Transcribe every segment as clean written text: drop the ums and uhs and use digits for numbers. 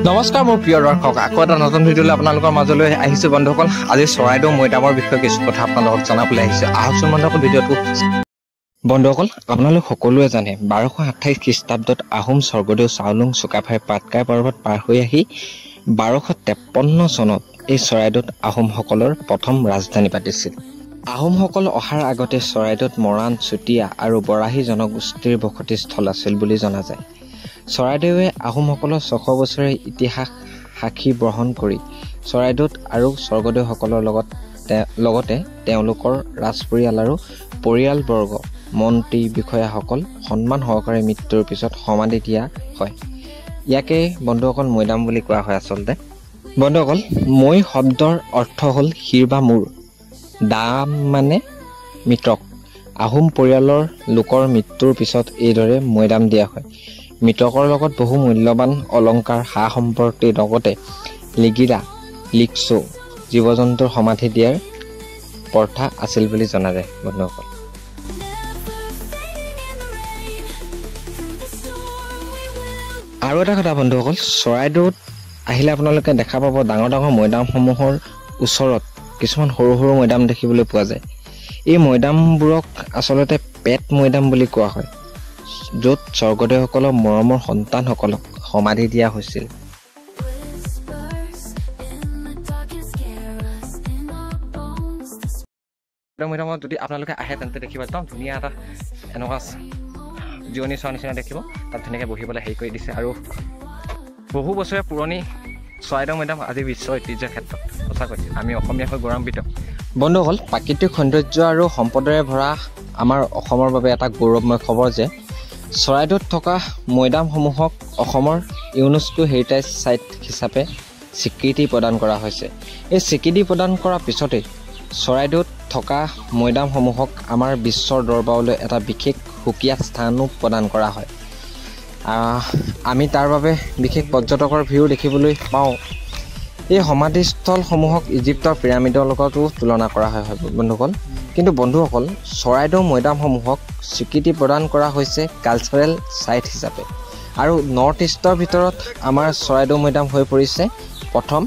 নমস্কাৰ মোৰ প্ৰিয় দৰ্শক, আকৌ এটা নতুন ভিডিঅ'লৈ আপোনালোকৰ মাজলৈ আহিছোঁ বন্ধুসকল। আজি চৰাইদেউ মৈদামৰ বিষয়ে কিছু কথা আপোনালোকক জনাবলৈ আহিছোঁ। আহকচোন বন্ধুসকল ভিডিঅ'টো। বন্ধুসকল, আপোনালোক সকলোৱে জানে 1228 খ্ৰীষ্টাব্দত আহোম স্বৰ্গদেউ চাওলুং চুকাফাই পাটকাই পৰ্বত পাৰ হৈ আহি 1253 চনত এই চৰাইদেউত আহোমসকলৰ প্ৰথম ৰাজধানী পাতিছিল। আহোমসকল অহাৰ আগতে চৰাইদেউত মৰাণ, চুতীয়া আৰু বৰাহী জনগোষ্ঠীৰ বসতিস্থল আছিল বুলি জনা যায়। চৰাইদেৱে আহোমসকলৰ 600 বছৰীয়া ইতিহাস সাক্ষী বহন কৰি চৰাইদেউত আৰু স্বৰ্গদেউসকলৰ লগতে তেওঁলোকৰ ৰাজপৰিয়াল আৰু পৰিয়ালবৰ্গ, মন্ত্ৰী, বিষয়াসকল সন্মান সহকাৰে মৃত্যুৰ পিছত সমাধি দিয়া হয়। ইয়াকে বন্ধুসকল মৈদাম বুলি কোৱা হয়। আচলতে বন্ধুসকল, মই শব্দৰ অৰ্থ হ'ল শিৰ বা মূৰ, দাম মানে মৃতক। আহোম পৰিয়ালৰ লোকৰ মৃত্যুৰ পিছত এইদৰে মৈদাম দিয়া হয়। মৃতকৰ লগত বহু মূল্যৱান অলংকাৰ, সা সম্পত্তিৰ লগতে লিগিৰা, লিকচো, জীৱ জন্তুৰ সমাধি দিয়াৰ প্ৰথা আছিল বুলি জনা যায়। বন্ধুসকল, আৰু এটা কথা বন্ধুসকল, চৰাইদেউত আহিলে আপোনালোকে দেখা পাব ডাঙৰ ডাঙৰ মৈদামসমূহৰ ওচৰত কিছুমান সৰু সৰু মৈদাম দেখিবলৈ পোৱা যায়। এই মৈদামবোৰক আচলতে পেট মৈদাম বুলি কোৱা হয়, য'ত স্বৰ্গদেউসকলৰ মৰমৰ সন্তানসকলক সমাধি দিয়া হৈছিল। মৈদামত যদি আপোনালোকে আহে তেন্তে দেখিব একদম ধুনীয়া এটা এনেকুৱা জিৰণি চোৱাৰ নিচিনা দেখিব। তাত ধুনীয়াকৈ বহিবলৈ হেৰি কৰি দিছে আৰু বহু বছৰীয়া পুৰণি চৰাইদেউ মৈদাম আজি বিশ্ব ঐতিহ্যৰ ক্ষেত্ৰত সঁচাকৈ আমি অসমীয়া হৈ গৌৰৱান্বিত। বন্ধুসকল, প্ৰাকৃতিক সৌন্দৰ্য আৰু সম্পদৰে ভৰা আমাৰ অসমৰ বাবে এটা গৌৰৱময় খবৰ যে চৰাইদেউত থকা মৈদামসমূহক অসমৰ ইউনেস্কো হেৰিটেজ চাইট হিচাপে স্বীকৃতি প্ৰদান কৰা হৈছে। এই স্বীকৃতি প্ৰদান কৰাৰ পিছতেই চৰাইদেউত থকা মৈদামসমূহক আমাৰ বিশ্বৰ দৰবাৰলৈ এটা বিশেষ সুকীয়া স্থানো প্ৰদান কৰা হয়। আমি তাৰ বাবে বিশেষ পৰ্যটকৰ ভিৰো দেখিবলৈ পাওঁ। এই সমাধিস্থলসমূহক ইজিপ্তৰ পিৰামিডৰ লগতো তুলনা কৰা হয় বন্ধুসকল। কিন্তু বন্ধুসকল, চৰাইদেউ মৈদামসমূহক স্বীকৃতি প্ৰদান কৰা হৈছে কালচাৰেল ছাইট হিচাপে, আৰু নৰ্থ ইষ্টৰ ভিতৰত আমাৰ চৰাইদেউ মৈদাম হৈ পৰিছে প্ৰথম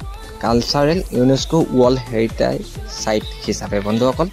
cultural UNESCO world heritage site হিচাপে। বন্ধুসকল,